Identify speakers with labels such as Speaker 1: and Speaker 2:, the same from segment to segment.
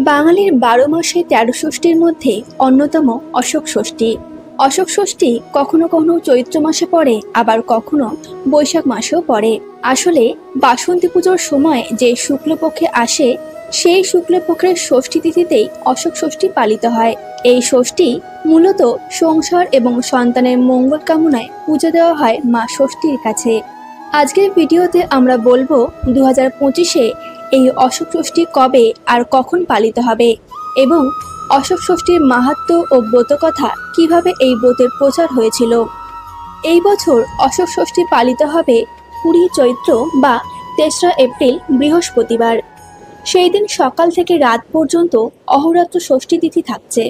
Speaker 1: বাঙালির ১২ মাসে ১৩ ষষ্ঠীর মধ্যে অন্যতম অশোক ষষ্ঠী। অশোক ষষ্ঠী কখনো কখনো চৈত্র মাসে পড়ে, আবার কখনো বৈশাখ মাসেও পড়ে। আসলে বাসন্তী পুজোর সময় যে শুক্লপক্ষে আসে, সেই শুক্লপক্ষের ষষ্ঠী তিথিতেই অশোক ষষ্ঠী পালিত হয়। এই ষষ্ঠী মূলত সংসার এবং সন্তানের মঙ্গল কামনায় পুজো দেওয়া হয় মা ষষ্ঠীর কাছে। আজকের ভিডিওতে আমরা বলবো 2025-এ এই অশোক ষষ্ঠী কবে আর কখন পালিত হবে, এবং অশোক ষষ্ঠীর মাহাত্ম্য ও ব্রতকথা কিভাবে এই ব্রতের প্রচার হয়েছিল। এই বছর অশোক ষষ্ঠী পালিত হবে 20 চৈত্র বা 3রা এপ্রিল বৃহস্পতিবার। সেই দিন সকাল থেকে রাত পর্যন্ত অহোরাত্র ষষ্ঠী তিথি থাকছে।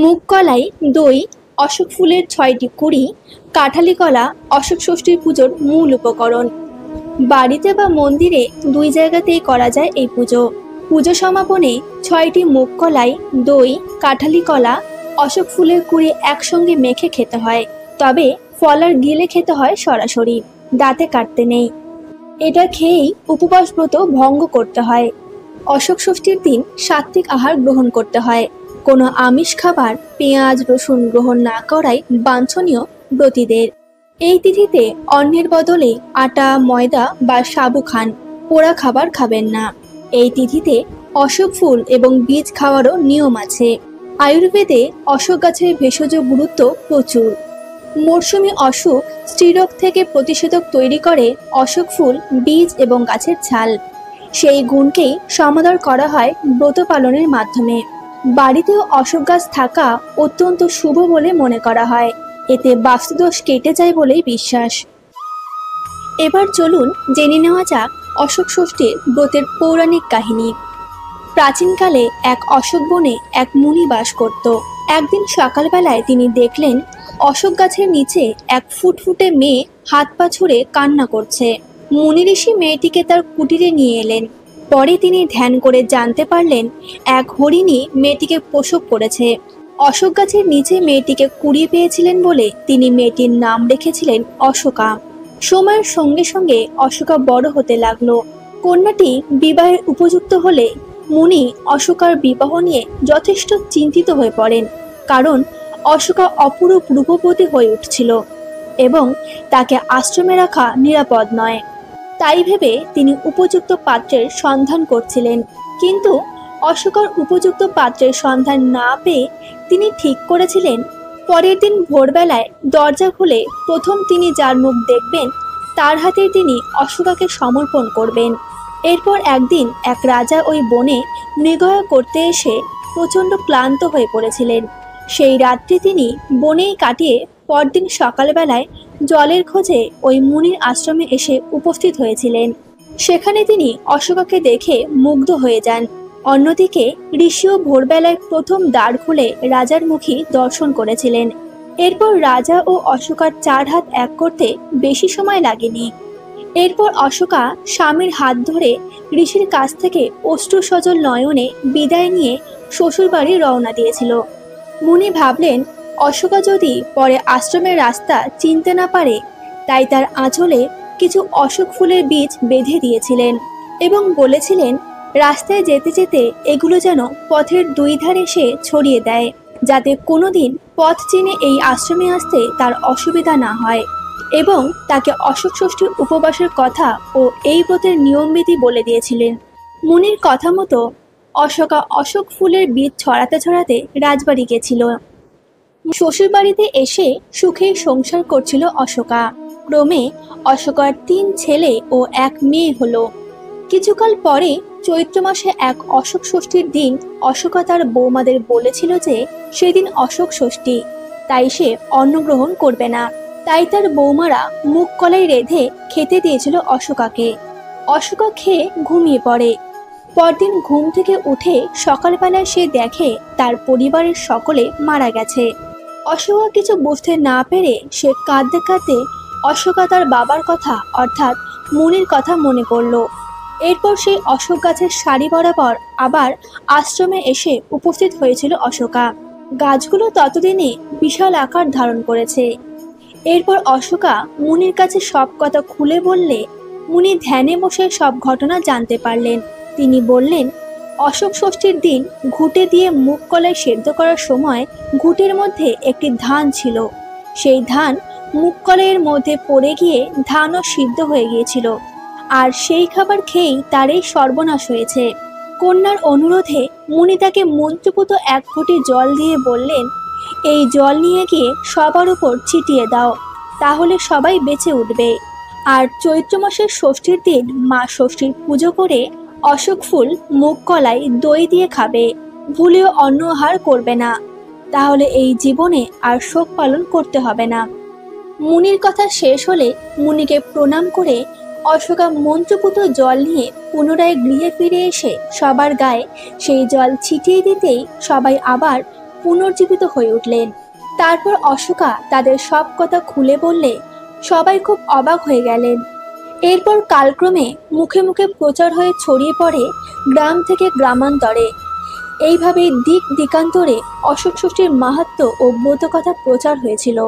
Speaker 1: মুগ কলাই, দই, অশোক ফুলের 6টি কুঁড়ি, কাঁঠালি কলা অশোক ষষ্ঠীর পুজোর মূল উপকরণ। বাড়িতে বা মন্দিরে 2 জায়গাতেই করা যায় এই পুজো। পুজো সমাপনে 6টি মুগ কলাই, দই, কাঁঠালি কলা, অশোক ফুলের কুঁড়ি একসঙ্গে মেখে খেতে হয়। তবে ফলার গিলে খেতে হয় সরাসরি, দাঁতে কাটতে নেই। এটা খেয়েই উপবাস ব্রত ভঙ্গ করতে হয়। অশোক ষষ্ঠীর দিন সাত্ত্বিক আহার গ্রহণ করতে হয়। কোনো আমিষ খাবার, পেঁয়াজ রসুন গ্রহণ না করাই বাঞ্ছনীয় ব্রতীদের। এই তিথিতে অন্নের বদলে আটা, ময়দা বা সাবু খান, পোড়া খাবার খাবেন না। এই তিথিতে অশোক ফুল এবং বীজ খাওয়ারও নিয়ম আছে। আয়ুর্বেদে অশোক গাছের ভেষজ গুরুত্ব প্রচুর। মরশুমি অসুখ, স্ত্রীরোগ থেকে প্রতিষেধক তৈরি করে অশোক ফুল, বীজ এবং গাছের ছাল। সেই গুণকেই সমাদর করা হয় ব্রত পালনের মাধ্যমে। বাড়িতেও অশোক গাছ থাকা অত্যন্ত শুভ বলে মনে করা হয়। এতে বাস্তুদোষ কেটে যায় বলেই বিশ্বাস। এবার চলুন জেনে নেওয়া যাক অশোক ষষ্ঠীর ব্রতের পৌরাণিক কাহিনী। প্রাচীনকালে এক অশোক বনে এক মুনি বাস করত। একদিন সকালবেলায় তিনি দেখলেন অশোক গাছের নিচে এক ফুটফুটে মেয়ে হাত পা ছুড়ে কান্না করছে। মুনি ঋষি মেয়েটিকে তার কুটিরে নিয়ে এলেন। পরে তিনি ধ্যান করে জানতে পারলেন এক হরিণী মেয়েটিকে প্রসব করেছে। অশোক গাছের নিচে মেয়েটিকে কুড়িয়ে পেয়েছিলেন বলে তিনি মেয়েটির নাম রেখেছিলেন অশোকা। সময়ের সঙ্গে সঙ্গে অশোকা বড় হতে লাগলো। কন্যাটি বিবাহের উপযুক্ত হলে মুনি অশোকার বিবাহ নিয়ে যথেষ্ট চিন্তিত হয়ে পড়েন, কারণ অশোকা অপরূপ রূপবতী হয়ে উঠছিল এবং তাকে আশ্রমে রাখা নিরাপদ নয়। তাই ভেবে তিনি উপযুক্ত পাত্রের সন্ধান করছিলেন। কিন্তু অশোকার উপযুক্ত পাত্রের সন্ধান না পেয়ে তিনি ঠিক করেছিলেন পরের দিন ভোরবেলায় দরজা খুলে প্রথম তিনি যার মুখ দেখবেন তার হাতে তিনি অশোকাকে সমর্পণ করবেন। এরপর একদিন এক রাজা ওই বনে মৃগয়া করতে এসে প্রচণ্ড ক্লান্ত হয়ে পড়েছিলেন। সেই রাত্রি তিনি বনেই কাটিয়ে পরদিন সকালবেলায় জলের খোঁজে ওই মুনির আশ্রমে এসে উপস্থিত হয়েছিলেন। সেখানে তিনি অশোকাকে দেখে মুগ্ধ হয়ে যান। অন্যদিকে ঋষিও ভোরবেলায় প্রথম দ্বার খুলে রাজার মুখী দর্শন করেছিলেন। এরপর রাজা ও অশোকার 4 হাত এক করতে বেশি সময় লাগেনি। এরপর অশোকা স্বামীর হাত ধরে ঋষির কাছ থেকে অশ্রু সজল নয়নে বিদায় নিয়ে শ্বশুরবাড়ি রওনা দিয়েছিল। মুনি ভাবলেন অশোকা যদি পরে আশ্রমের রাস্তা চিনতে না পারে, তাই তার আঁচলে কিছু অশোক ফুলের বীজ বেঁধে দিয়েছিলেন এবং বলেছিলেন রাস্তায় যেতে যেতে এগুলো যেন পথের 2 ধারে সে ছড়িয়ে দেয়, যাতে কোনোদিন পথ চিনে এই আশ্রমে আসতে তার অসুবিধা না হয়। এবং তাকে অশোক ষষ্ঠীর উপবাসের কথা ও এই ব্রতের নিয়মবিধি বলে দিয়েছিলেন। মুনির কথা মতো অশোকা অশোক ফুলের বীজ ছড়াতে ছড়াতে রাজবাড়ি গেছিল। শ্বশুরবাড়িতে এসে সুখে সংসার করছিল অশোকা। ক্রমে অশোকার 3 ছেলে ও 1 মেয়ে হলো। কিছুকাল পরে চৈত্র মাসে এক অশোক ষষ্ঠীর দিন অশোকা তার বৌমাদের বলেছিল যে সেদিন অশোক ষষ্ঠী, তাই সে অন্ন গ্রহণ করবে না। তাই তার বৌমারা মুগ কলাই রেঁধে খেতে দিয়েছিল অশোকাকে। অশোকা খেয়ে ঘুমিয়ে পড়ে। পরদিন ঘুম থেকে উঠে সকালবেলায় সে দেখে তার পরিবারের সকলে মারা গেছে। অশোকা কিছু বুঝতে না পেরে সে কাঁদতে কাঁদতে অশোকা তার বাবার কথা অর্থাৎ মুনির কথা মনে করল। এরপর সেই অশোক গাছের সারি বরাবর আবার আশ্রমে এসে উপস্থিত হয়েছিল অশোকা। গাছগুলো ততদিনে বিশাল আকার ধারণ করেছে। এরপর অশোকা মুনির কাছে সব কথা খুলে বললে মুনি ধ্যানে বসে সব ঘটনা জানতে পারলেন। তিনি বললেন অশোক ষষ্ঠীর দিন ঘুঁটে দিয়ে মুগ কলাই সেদ্ধ করার সময় ঘুঁটের মধ্যে একটি ধান ছিল। সেই ধান মুগ কলাইয়ের মধ্যে পড়ে গিয়ে ধানও সিদ্ধ হয়ে গিয়েছিল, আর সেই খাবার খেয়েই তার এই সর্বনাশ হয়েছে। কন্যার অনুরোধে মুনি তাকে মন্ত্রপুত এক ঘটি জল দিয়ে বললেন, এই জল নিয়ে গিয়ে সবার উপর ছিটিয়ে দাও, তাহলে সবাই বেঁচে উঠবে। আর চৈত্র মাসের ষষ্ঠীর দিন মা ষষ্ঠীর পুজো করে অশোক ফুল, মুগ কলাই, দই দিয়ে খাবে, ভুলেও অন্ন আহার করবে না, তাহলে এই জীবনে আর শোক পালন করতে হবে না। মুনির কথা শেষ হলে মুনিকে প্রণাম করে অশোকা মন্ত্রপুত জল নিয়ে পুনরায় গৃহে ফিরে এসে সবার গায়ে সেই জল ছিটিয়ে দিতেই সবাই আবার পুনর্জীবিত হয়ে উঠলেন। তারপর অশোকা তাদের সব কথা খুলে বললে সবাই খুব অবাক হয়ে গেলেন। এরপর কালক্রমে মুখে মুখে প্রচার হয়ে ছড়িয়ে পড়ে গ্রাম থেকে গ্রামান্তরে। এইভাবে দিক দিকান্তরে অশোক ষষ্ঠীর মাহাত্ম্য ও ব্রত কথা প্রচার হয়েছিল।